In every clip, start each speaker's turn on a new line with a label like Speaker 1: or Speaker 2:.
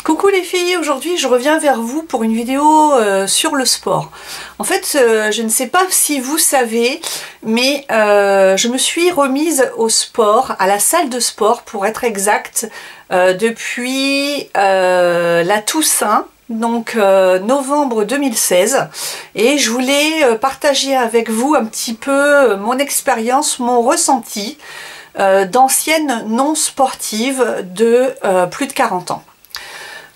Speaker 1: Coucou les filles, aujourd'hui je reviens vers vous pour une vidéo sur le sport. En fait, je ne sais pas si vous savez, mais je me suis remise au sport, à la salle de sport pour être exact, depuis la Toussaint, donc novembre 2016, et je voulais partager avec vous un petit peu mon expérience, mon ressenti d'ancienne non sportive de plus de 40 ans.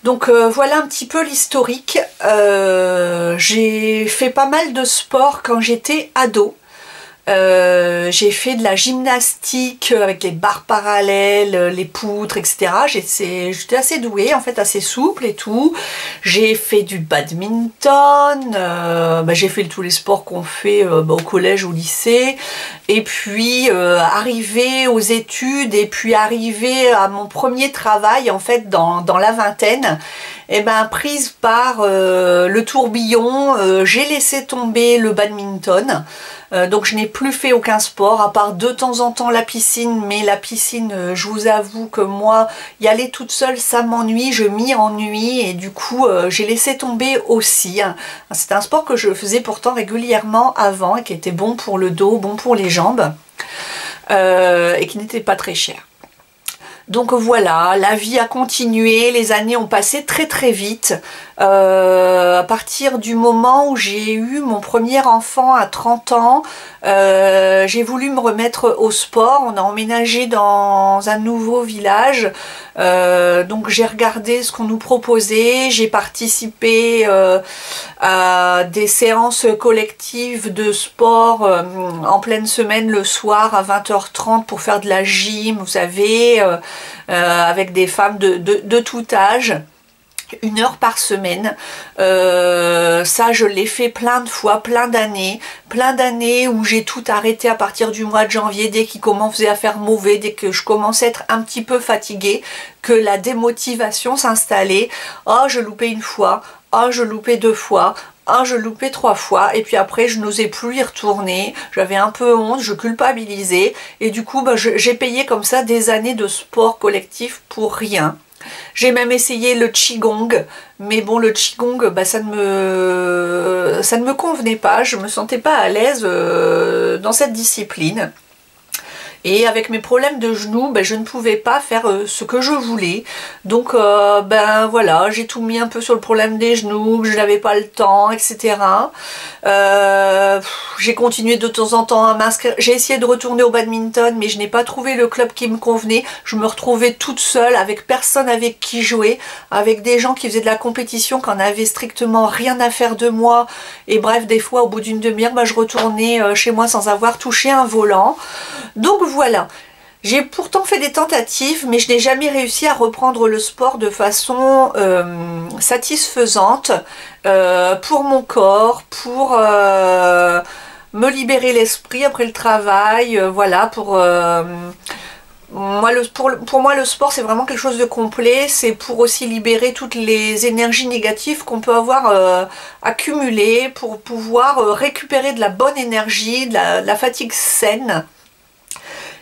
Speaker 1: Donc voilà un petit peu l'historique. J'ai fait pas mal de sport quand j'étais ado. J'ai fait de la gymnastique avec les barres parallèles, les poutres, etc. J'étais assez douée, en fait, assez souple et tout. J'ai fait du badminton, j'ai fait tous les sports qu'on fait au collège, au lycée. Et puis arrivé aux études et puis arrivé à mon premier travail, en fait, dans la vingtaine, et prise par le tourbillon, j'ai laissé tomber le badminton. Donc je n'ai plus fait aucun sport, à part de temps en temps la piscine, mais la piscine, je vous avoue que moi, y aller toute seule, ça m'ennuie, je m'y ennuie, et du coup, j'ai laissé tomber aussi. C'est un sport que je faisais pourtant régulièrement avant, et qui était bon pour le dos, bon pour les jambes, et qui n'était pas très cher. Donc voilà, la vie a continué, les années ont passé très très vite. À partir du moment où j'ai eu mon premier enfant à 30 ans, j'ai voulu me remettre au sport. On a emménagé dans un nouveau village, donc j'ai regardé ce qu'on nous proposait, j'ai participé à des séances collectives de sport en pleine semaine le soir à 20h30 pour faire de la gym, vous savez, avec des femmes de tout âge. 1 heure par semaine, ça je l'ai fait plein de fois, plein d'années où j'ai tout arrêté à partir du mois de janvier, dès qu'il commençait à faire mauvais, dès que je commençais à être un petit peu fatiguée, que la démotivation s'installait. Oh, je loupais une fois, oh, je loupais 2 fois, oh, je loupais 3 fois, et puis après je n'osais plus y retourner, j'avais un peu honte, je culpabilisais, et du coup j'ai payé comme ça des années de sport collectif pour rien. J'ai même essayé le Qigong, mais bon, le Qigong, ça ne me convenait pas, je me sentais pas à l'aise dans cette discipline. Et avec mes problèmes de genoux, je ne pouvais pas faire ce que je voulais. Donc voilà, j'ai tout mis un peu sur le problème des genoux, que je n'avais pas le temps, etc. J'ai continué de temps en temps à m'inscrire. J'ai essayé de retourner au badminton, mais je n'ai pas trouvé le club qui me convenait. Je me retrouvais toute seule, avec personne avec qui jouer, avec des gens qui faisaient de la compétition, qui n'avaient strictement rien à faire de moi. Et bref, des fois, au bout d'une demi-heure, je retournais chez moi sans avoir touché un volant. Donc voilà, j'ai pourtant fait des tentatives, mais je n'ai jamais réussi à reprendre le sport de façon satisfaisante pour mon corps, pour me libérer l'esprit après le travail, voilà, pour moi le sport c'est vraiment quelque chose de complet, c'est pour aussi libérer toutes les énergies négatives qu'on peut avoir accumulées, pour pouvoir récupérer de la bonne énergie, de la fatigue saine.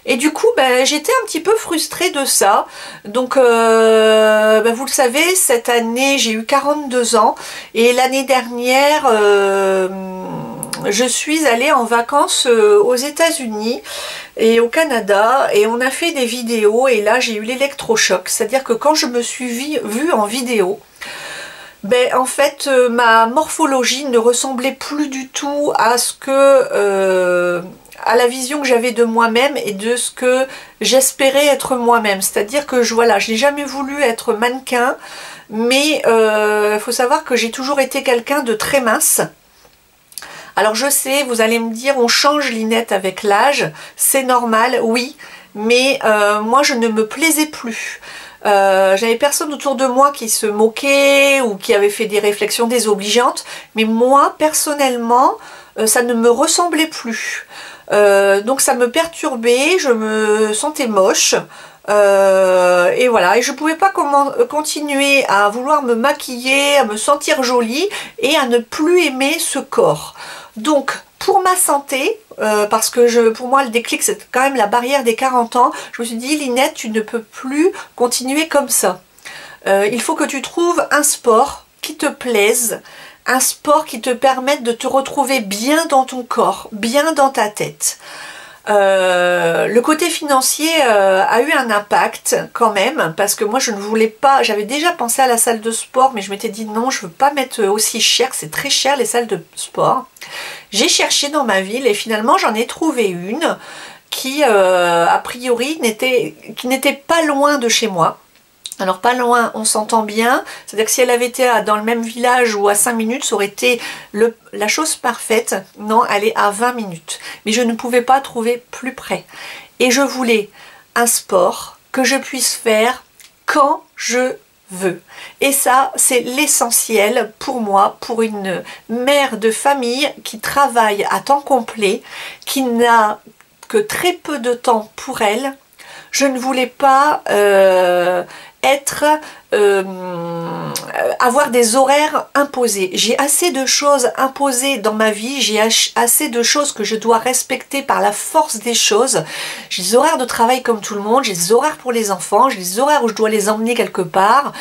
Speaker 1: Et du coup, j'étais un petit peu frustrée de ça. Donc, vous le savez, cette année, j'ai eu 42 ans. Et l'année dernière, je suis allée en vacances aux États-Unis et au Canada. Et on a fait des vidéos. Et là, j'ai eu l'électrochoc. C'est-à-dire que quand je me suis vue en vidéo, en fait, ma morphologie ne ressemblait plus du tout à ce que... à la vision que j'avais de moi-même et de ce que j'espérais être moi-même. C'est-à-dire que je n'ai jamais voulu être mannequin, mais faut savoir que j'ai toujours été quelqu'un de très mince. Alors je sais, vous allez me dire, on change Linette avec l'âge, c'est normal, oui, mais moi je ne me plaisais plus. J'avais personne autour de moi qui se moquait ou qui avait fait des réflexions désobligeantes, mais moi personnellement ça ne me ressemblait plus. Donc ça me perturbait, je me sentais moche, et voilà, et je pouvais pas continuer à vouloir me maquiller, à me sentir jolie et à ne plus aimer ce corps. Donc pour ma santé, parce que pour moi le déclic c'est quand même la barrière des 40 ans, je me suis dit Linette, tu ne peux plus continuer comme ça. il faut que tu trouves un sport qui te plaise, un sport qui te permette de te retrouver bien dans ton corps, bien dans ta tête. Le côté financier a eu un impact quand même, parce que moi je ne voulais pas, j'avais déjà pensé à la salle de sport, mais je m'étais dit non, je veux pas mettre aussi cher, c'est très cher les salles de sport. J'ai cherché dans ma ville et finalement j'en ai trouvé une qui a priori n'était pas loin de chez moi. Alors pas loin, on s'entend bien, c'est-à-dire que si elle avait été dans le même village ou à 5 minutes, ça aurait été la chose parfaite. Non, elle est à 20 minutes. Mais je ne pouvais pas trouver plus près. Et je voulais un sport que je puisse faire quand je veux. Et ça, c'est l'essentiel pour moi, pour une mère de famille qui travaille à temps complet, qui n'a que très peu de temps pour elle. Je ne voulais pas avoir des horaires imposés. J'ai assez de choses imposées dans ma vie, j'ai assez de choses que je dois respecter par la force des choses. J'ai des horaires de travail comme tout le monde, j'ai des horaires pour les enfants, j'ai des horaires où je dois les emmener quelque part,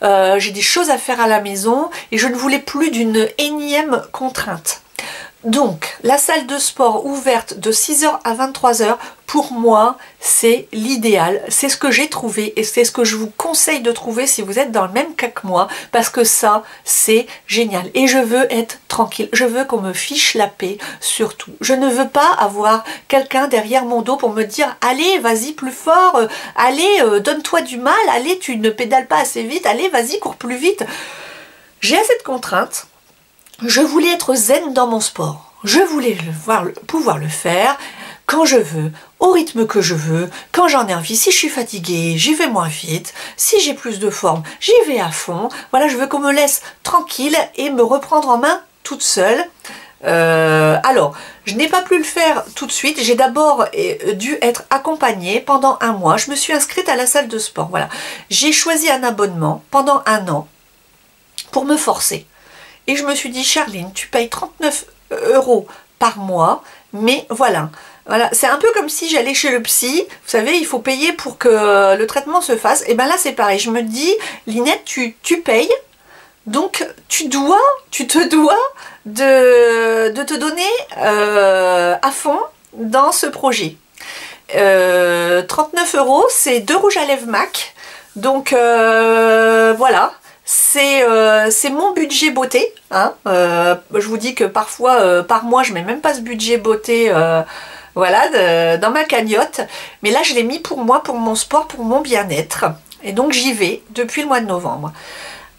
Speaker 1: j'ai des choses à faire à la maison et je ne voulais plus d'une énième contrainte. Donc, la salle de sport ouverte de 6 h à 23 h, pour moi, c'est l'idéal. C'est ce que j'ai trouvé et c'est ce que je vous conseille de trouver si vous êtes dans le même cas que moi, parce que ça, c'est génial. Et je veux être tranquille. Je veux qu'on me fiche la paix, surtout. Je ne veux pas avoir quelqu'un derrière mon dos pour me dire « Allez, vas-y plus fort, allez, donne-toi du mal, allez, tu ne pédales pas assez vite, allez, vas-y, cours plus vite. » J'ai assez de contraintes. Je voulais être zen dans mon sport. Je voulais pouvoir le faire quand je veux, au rythme que je veux, quand j'en ai envie. Si je suis fatiguée, j'y vais moins vite. Si j'ai plus de forme, j'y vais à fond. Voilà, je veux qu'on me laisse tranquille et me reprendre en main toute seule. Alors, je n'ai pas pu le faire tout de suite. J'ai d'abord dû être accompagnée pendant un mois. Je me suis inscrite à la salle de sport. Voilà, j'ai choisi un abonnement pendant 1 an pour me forcer. Et je me suis dit, Charline, tu payes 39 € par mois, mais voilà. Voilà, c'est un peu comme si j'allais chez le psy, vous savez, il faut payer pour que le traitement se fasse. Et bien là, c'est pareil. Je me dis, Linette, tu payes, donc tu te dois de te donner à fond dans ce projet. 39 €, c'est 2 rouges à lèvres MAC. Donc voilà. C'est mon budget beauté, hein. Je vous dis que parfois, par mois, je mets même pas ce budget beauté voilà, dans ma cagnotte. Mais là, je l'ai mis pour moi, pour mon sport, pour mon bien-être. Et donc, j'y vais depuis le mois de novembre.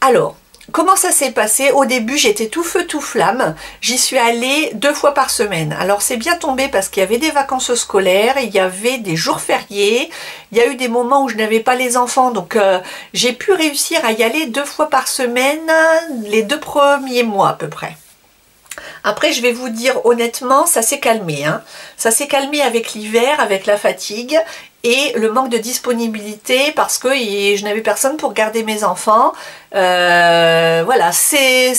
Speaker 1: Alors, comment ça s'est passé? Au début, j'étais tout feu, tout flamme. J'y suis allée 2 fois par semaine. Alors, c'est bien tombé parce qu'il y avait des vacances scolaires, il y avait des jours fériés. Il y a eu des moments où je n'avais pas les enfants, donc j'ai pu réussir à y aller 2 fois par semaine les 2 premiers mois à peu près. Après, je vais vous dire honnêtement, ça s'est calmé, hein. Ça s'est calmé avec l'hiver, avec la fatigue et le manque de disponibilité parce que je n'avais personne pour garder mes enfants. Voilà, c'est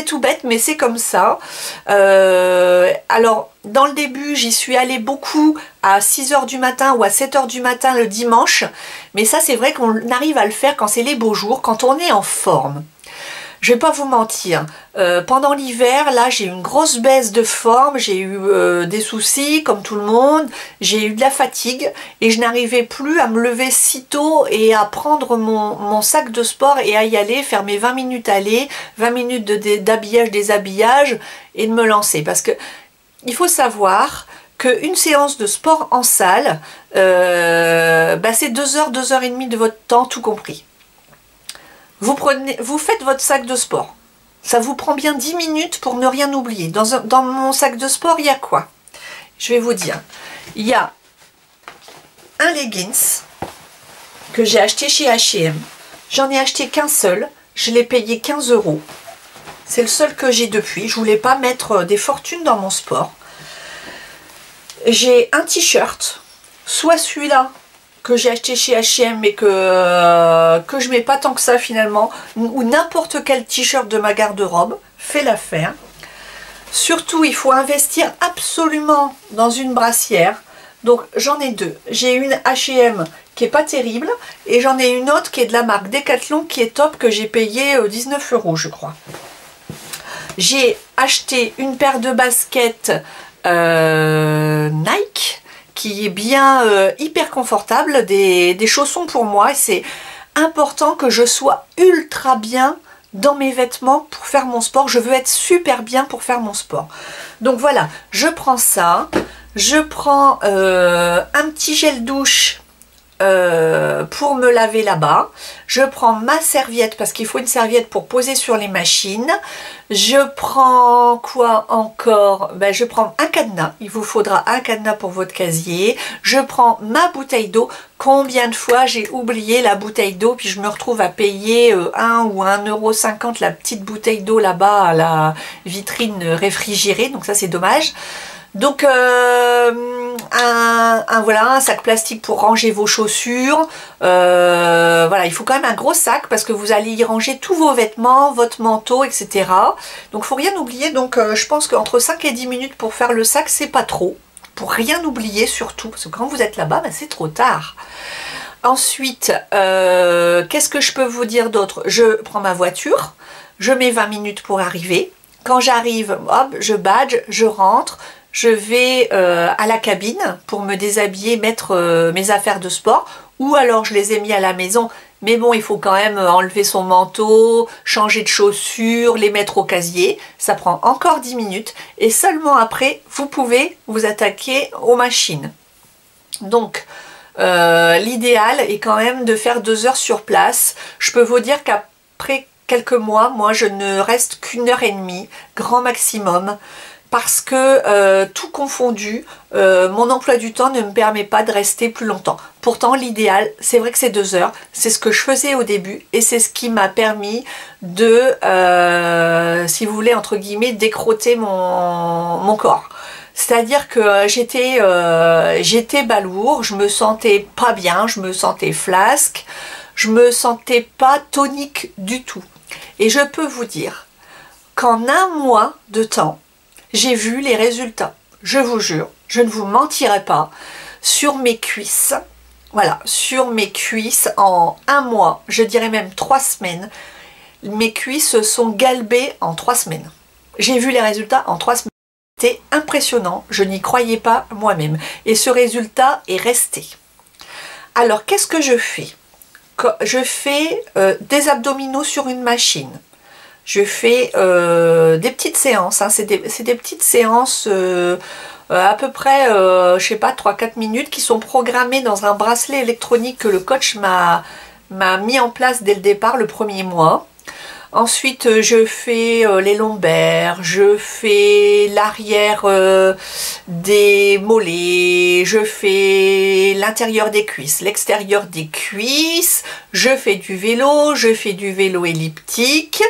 Speaker 1: tout bête, mais c'est comme ça. Alors, dans le début, j'y suis allée beaucoup à 6 h du matin ou à 7 h du matin le dimanche. Mais ça, c'est vrai qu'on arrive à le faire quand c'est les beaux jours, quand on est en forme. Je vais pas vous mentir, pendant l'hiver, là, j'ai eu une grosse baisse de forme, j'ai eu des soucis, comme tout le monde, j'ai eu de la fatigue, et je n'arrivais plus à me lever si tôt et à prendre mon sac de sport et à y aller, faire mes 20 minutes aller, 20 minutes d'habillage, déshabillage, et de me lancer. Parce que il faut savoir qu'une séance de sport en salle, c'est 2 heures, 2 heures et demie de votre temps, tout compris. Vous faites votre sac de sport. Ça vous prend bien 10 minutes pour ne rien oublier. Dans mon sac de sport, il y a quoi? Je vais vous dire. Il y a un leggings que j'ai acheté chez H&M. J'en ai acheté qu'un seul. Je l'ai payé 15 €. C'est le seul que j'ai depuis. Je voulais pas mettre des fortunes dans mon sport. J'ai un t-shirt. Soit celui-là que j'ai acheté chez H&M mais que je mets pas tant que ça finalement, ou n'importe quel t-shirt de ma garde-robe fait l'affaire. Surtout, il faut investir absolument dans une brassière Donc j'en ai deux. J'ai une H&M qui est pas terrible et j'en ai une autre qui est de la marque Decathlon qui est top, que j'ai payé 19 € je crois. J'ai acheté une paire de baskets Nike qui est bien hyper confortable, des chaussons pour moi. C'est important que je sois ultra bien dans mes vêtements pour faire mon sport. Je veux être super bien pour faire mon sport. Donc voilà, je prends ça. Je prends un petit gel douche pour me laver là-bas. Je prends ma serviette parce qu'il faut une serviette pour poser sur les machines. Je prends quoi encore? Ben, je prends un cadenas. Il vous faudra un cadenas pour votre casier. Je prends ma bouteille d'eau. Combien de fois j'ai oublié la bouteille d'eau, puis je me retrouve à payer 1 ou 1,50 € la petite bouteille d'eau là-bas à la vitrine réfrigérée. Donc ça c'est dommage. Donc voilà, un sac plastique pour ranger vos chaussures. Voilà, il faut quand même un gros sac parce que vous allez y ranger tous vos vêtements, votre manteau, etc. Donc faut rien oublier. Donc je pense qu'entre 5 et 10 minutes pour faire le sac, c'est pas trop. Pour rien oublier surtout, parce que quand vous êtes là-bas, ben, c'est trop tard. Ensuite, qu'est-ce que je peux vous dire d'autre? Je prends ma voiture, je mets 20 minutes pour arriver. Quand j'arrive, hop, je badge, je rentre. Je vais à la cabine pour me déshabiller, mettre mes affaires de sport, ou alors je les ai mis à la maison, mais bon, il faut quand même enlever son manteau, changer de chaussures, les mettre au casier. Ça prend encore 10 minutes et seulement après, vous pouvez vous attaquer aux machines. Donc, l'idéal est quand même de faire 2 heures sur place. Je peux vous dire qu'après quelques mois, moi, je ne reste qu'1 heure et demie, grand maximum. Parce que tout confondu, mon emploi du temps ne me permet pas de rester plus longtemps. Pourtant l'idéal, c'est vrai que c'est 2 heures, c'est ce que je faisais au début et c'est ce qui m'a permis de, si vous voulez, entre guillemets, décrotter mon corps. C'est-à-dire que j'étais balourd, je me sentais pas bien, je me sentais flasque, je me sentais pas tonique du tout. Et je peux vous dire qu'en 1 mois de temps, j'ai vu les résultats, je vous jure, je ne vous mentirai pas, sur mes cuisses, voilà, sur mes cuisses en 1 mois, je dirais même 3 semaines, mes cuisses sont galbées en 3 semaines. J'ai vu les résultats en 3 semaines, c'était impressionnant, je n'y croyais pas moi-même, et ce résultat est resté. Alors qu'est-ce que je fais? Je fais des abdominaux sur une machine. Je fais des petites séances, hein. C'est des petites séances à peu près, je sais pas, 3-4 minutes qui sont programmées dans un bracelet électronique que le coach m'a mis en place dès le départ, le premier mois. Ensuite, je fais les lombaires, je fais l'arrière des mollets, je fais l'intérieur des cuisses, l'extérieur des cuisses, je fais du vélo elliptique.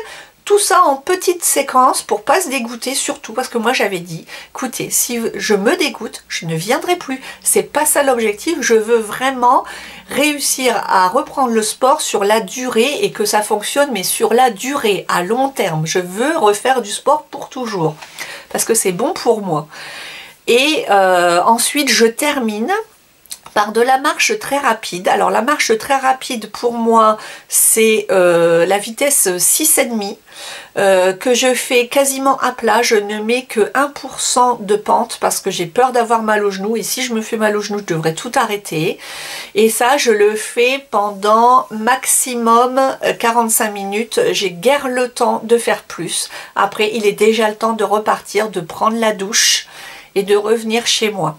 Speaker 1: Tout ça en petites séquences pour pas se dégoûter, surtout parce que moi j'avais dit, écoutez, si je me dégoûte, je ne viendrai plus. C'est pas ça l'objectif, je veux vraiment réussir à reprendre le sport sur la durée et que ça fonctionne, mais sur la durée, à long terme. Je veux refaire du sport pour toujours parce que c'est bon pour moi. Et ensuite je termine par de la marche très rapide. Alors la marche très rapide pour moi c'est la vitesse 6,5 que je fais quasiment à plat. Je ne mets que 1% de pente parce que j'ai peur d'avoir mal aux genoux et si je me fais mal aux genoux je devrais tout arrêter. Et ça je le fais pendant maximum 45 minutes. J'ai guère le temps de faire plus. Après il est déjà le temps de repartir, de prendre la douche et de revenir chez moi.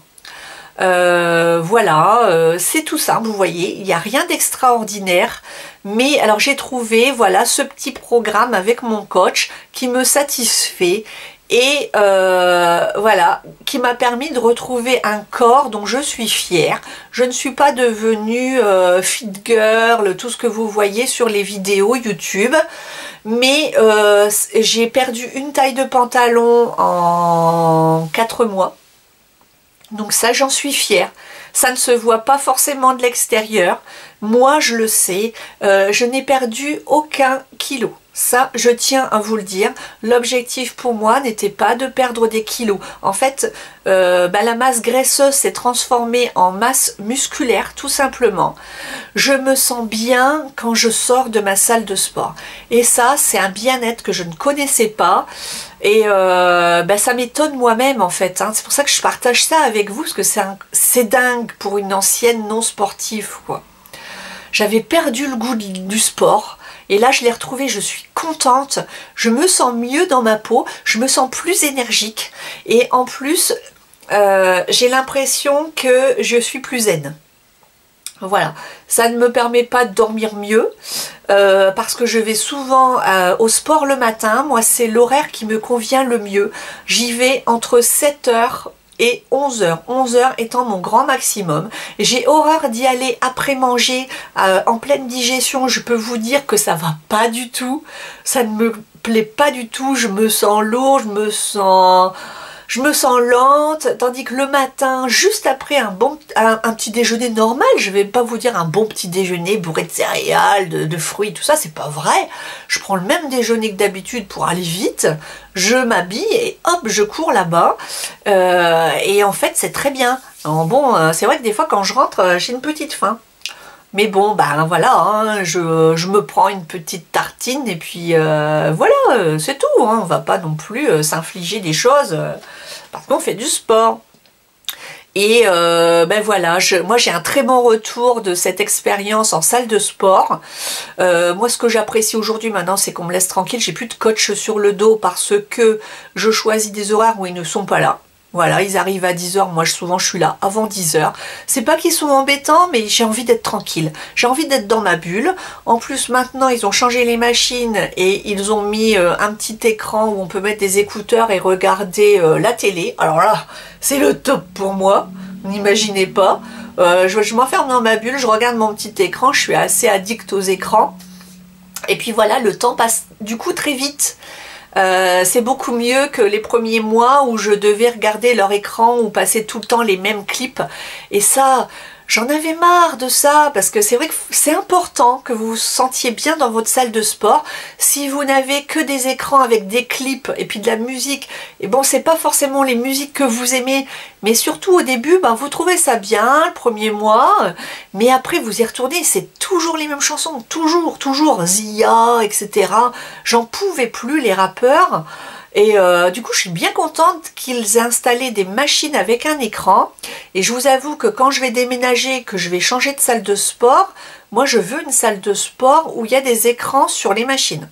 Speaker 1: Voilà, c'est tout simple, vous voyez, il n'y a rien d'extraordinaire, mais alors j'ai trouvé, voilà, ce petit programme avec mon coach qui me satisfait et voilà, qui m'a permis de retrouver un corps dont je suis fière. Je ne suis pas devenue fit girl, tout ce que vous voyez sur les vidéos YouTube, mais j'ai perdu une taille de pantalon en 4 mois. Donc ça j'en suis fière, ça ne se voit pas forcément de l'extérieur, Moi, je le sais, je n'ai perdu aucun kilo. Ça, je tiens à vous le dire. L'objectif pour moi n'était pas de perdre des kilos. En fait, la masse graisseuse s'est transformée en masse musculaire, tout simplement. Je me sens bien quand je sors de ma salle de sport. Et ça, c'est un bien-être que je ne connaissais pas. Et ça m'étonne moi-même, en fait. Hein. C'est pour ça que je partage ça avec vous, parce que c'est dingue pour une ancienne non sportive, quoi. J'avais perdu le goût du sport. Et là, je l'ai retrouvé, je suis contente, je me sens mieux dans ma peau, je me sens plus énergique. Et en plus, j'ai l'impression que je suis plus zen. Voilà, ça ne me permet pas de dormir mieux, parce que je vais souvent au sport le matin. Moi, c'est l'horaire qui me convient le mieux. J'y vais entre 7h et 11h, 11h étant mon grand maximum. J'ai horreur d'y aller après manger, en pleine digestion. Je peux vous dire que ça va pas du tout, ça ne me plaît pas du tout, je me sens lourde, je me sens lente, tandis que le matin, juste après un petit déjeuner normal, je vais pas vous dire un bon petit déjeuner bourré de céréales, de fruits, tout ça, c'est pas vrai. Je prends le même déjeuner que d'habitude pour aller vite, je m'habille et hop, je cours là-bas. Et en fait, c'est très bien. Alors bon, c'est vrai que des fois, quand je rentre, j'ai une petite faim. Mais bon, voilà, hein, je me prends une petite tartine et puis voilà, c'est tout. Hein, on va pas non plus s'infliger des choses parce qu'on fait du sport. Et voilà, moi j'ai un très bon retour de cette expérience en salle de sport. Moi ce que j'apprécie aujourd'hui maintenant, c'est qu'on me laisse tranquille. J'ai plus de coach sur le dos parce que je choisis des horaires où ils ne sont pas là. Voilà, ils arrivent à 10h, moi souvent je suis là avant 10h. C'est pas qu'ils sont embêtants, mais j'ai envie d'être tranquille. J'ai envie d'être dans ma bulle. En plus maintenant ils ont changé les machines et ils ont mis un petit écran où on peut mettre des écouteurs et regarder la télé. Alors là, c'est le top pour moi, vous n'imaginez pas. Je m'enferme dans ma bulle, je regarde mon petit écran, je suis assez addict aux écrans. Et puis voilà, le temps passe du coup très vite. C'est beaucoup mieux que les premiers mois où je devais regarder leur écran ou passer tout le temps les mêmes clips. Et ça, j'en avais marre de ça, parce que c'est vrai que c'est important que vous vous sentiez bien dans votre salle de sport. Si vous n'avez que des écrans avec des clips et puis de la musique, et bon, c'est pas forcément les musiques que vous aimez, mais surtout au début, vous trouvez ça bien le premier mois, mais après vous y retournez, c'est toujours les mêmes chansons, toujours Zia, etc. J'en pouvais plus, les rappeurs. Et du coup, je suis bien contente qu'ils aient installé des machines avec un écran. Et je vous avoue que quand je vais déménager, que je vais changer de salle de sport, moi je veux une salle de sport où il y a des écrans sur les machines.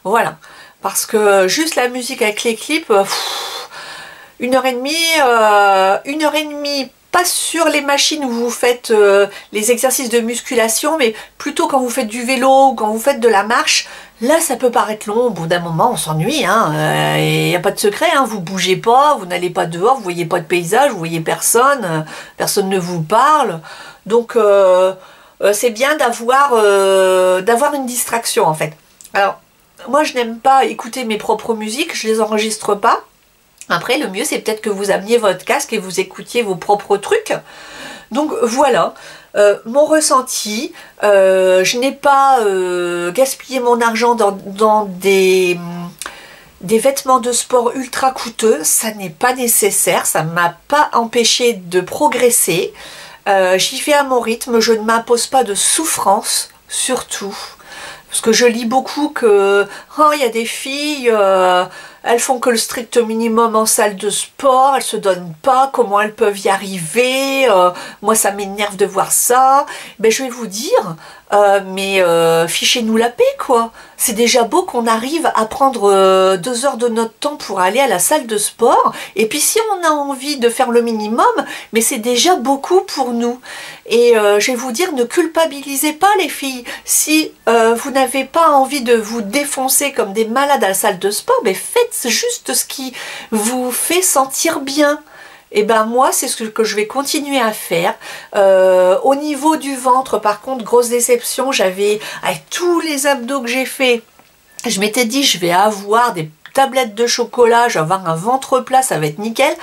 Speaker 1: Voilà. Parce que juste la musique avec les clips, 1h30, pas sur les machines où vous faites les exercices de musculation, mais plutôt quand vous faites du vélo ou quand vous faites de la marche. Là, ça peut paraître long, au bout d'un moment, on s'ennuie, hein, il n'y a pas de secret, hein, vous bougez pas, vous n'allez pas dehors, vous voyez pas de paysage, vous voyez personne, personne ne vous parle, donc c'est bien d'avoir une distraction, en fait. Alors, moi, je n'aime pas écouter mes propres musiques, je les enregistre pas. Après, le mieux, c'est peut-être que vous ameniez votre casque et vous écoutiez vos propres trucs. Donc, voilà. Mon ressenti, je n'ai pas gaspillé mon argent dans des vêtements de sport ultra coûteux, ça n'est pas nécessaire, ça ne m'a pas empêché de progresser. J'y fais à mon rythme, je ne m'impose pas de souffrance, surtout. Parce que je lis beaucoup que il y a des filles, elles font que le strict minimum en salle de sport, elles se donnent pas, comment elles peuvent y arriver, moi ça m'énerve de voir ça. Ben, je vais vous dire, fichez-nous la paix, quoi. C'est déjà beau qu'on arrive à prendre 2 heures de notre temps pour aller à la salle de sport, et puis si on a envie de faire le minimum, mais c'est déjà beaucoup pour nous. Et je vais vous dire, ne culpabilisez pas les filles. Si vous n'avez pas envie de vous défoncer comme des malades à la salle de sport, mais faites juste ce qui vous fait sentir bien. Et ben moi, c'est ce que je vais continuer à faire. Au niveau du ventre, par contre, grosse déception, j'avais, avec tous les abdos que j'ai fait, je m'étais dit, je vais avoir des tablettes de chocolat, je vais avoir un ventre plat, ça va être nickel.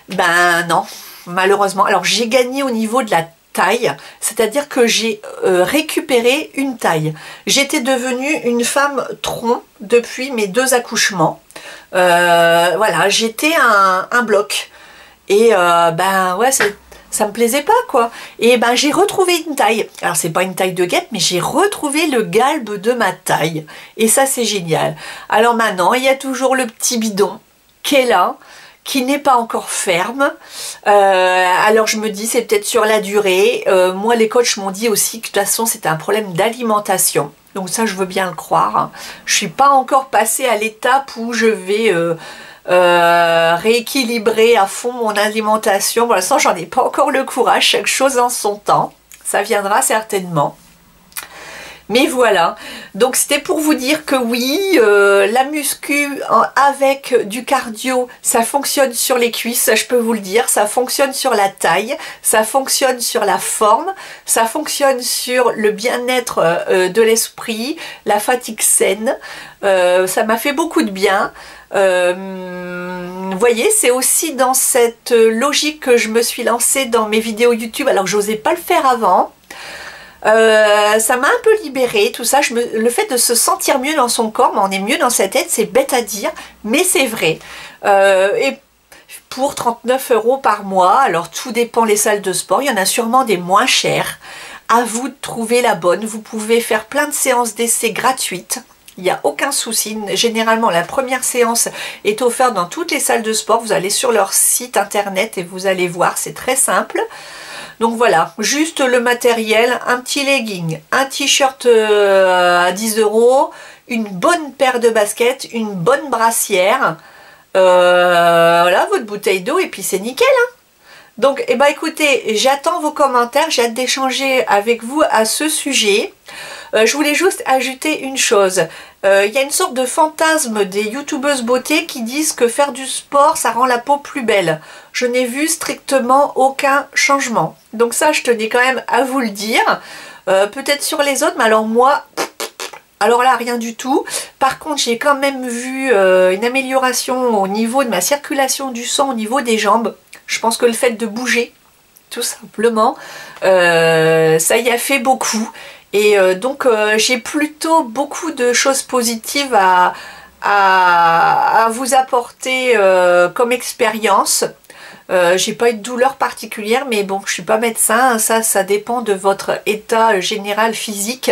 Speaker 1: Ben non, malheureusement. Alors j'ai gagné au niveau de la taille, c'est-à-dire que j'ai récupéré une taille. J'étais devenue une femme tronc depuis mes 2 accouchements. Voilà, j'étais un bloc. Et ben ouais, ça me plaisait pas quoi. Et ben j'ai retrouvé une taille. Alors c'est pas une taille de guêpe, mais j'ai retrouvé le galbe de ma taille. Et ça c'est génial. Alors maintenant, il y a toujours le petit bidon qui est là, qui n'est pas encore ferme. Alors je me dis c'est peut-être sur la durée. Moi les coachs m'ont dit aussi que de toute façon c'était un problème d'alimentation. Donc ça je veux bien le croire. Hein. Je suis pas encore passée à l'étape où je vais rééquilibrer à fond mon alimentation. Pour l'instant j'en ai pas encore le courage, chaque chose en son temps. Ça viendra certainement. Mais voilà, donc c'était pour vous dire que oui, la muscu avec du cardio, ça fonctionne sur les cuisses, ça je peux vous le dire, ça fonctionne sur la taille, ça fonctionne sur la forme, ça fonctionne sur le bien-être de l'esprit, la fatigue saine, ça m'a fait beaucoup de bien. Vous voyez, c'est aussi dans cette logique que je me suis lancée dans mes vidéos YouTube, alors j'osais pas le faire avant. Ça m'a un peu libérée, tout ça, le fait de se sentir mieux dans son corps, mais on est mieux dans sa tête, c'est bête à dire, mais c'est vrai. Et pour 39 € par mois, alors tout dépend les salles de sport, il y en a sûrement des moins chères, à vous de trouver la bonne, vous pouvez faire plein de séances d'essai gratuites, il n'y a aucun souci, généralement la première séance est offerte dans toutes les salles de sport, vous allez sur leur site internet et vous allez voir, c'est très simple. Donc voilà, juste le matériel, un petit legging, un t-shirt à 10 €, une bonne paire de baskets, une bonne brassière, voilà votre bouteille d'eau et puis c'est nickel. Hein. Donc eh ben, écoutez, j'attends vos commentaires, j'ai hâte d'échanger avec vous à ce sujet. Je voulais juste ajouter une chose, il y a une sorte de fantasme des youtubeuses beauté qui disent que faire du sport ça rend la peau plus belle. Je n'ai vu strictement aucun changement, donc ça je tenais quand même à vous le dire, peut-être sur les autres, mais alors moi, alors là rien du tout. Par contre j'ai quand même vu une amélioration au niveau de ma circulation du sang, au niveau des jambes. Je pense que le fait de bouger, tout simplement, ça y a fait beaucoup. Et donc j'ai plutôt beaucoup de choses positives à vous apporter comme expérience. J'ai pas eu de douleur particulière, mais bon, je suis pas médecin, ça dépend de votre état général physique.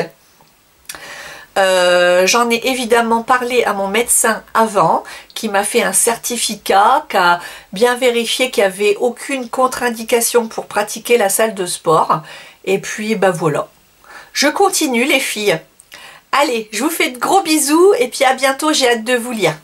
Speaker 1: J'en ai évidemment parlé à mon médecin avant, qui m'a fait un certificat, qui a bien vérifié qu'il n'y avait aucune contre-indication pour pratiquer la salle de sport. Et puis, bah voilà. Je continue les filles. Allez, je vous fais de gros bisous et puis à bientôt, j'ai hâte de vous lire.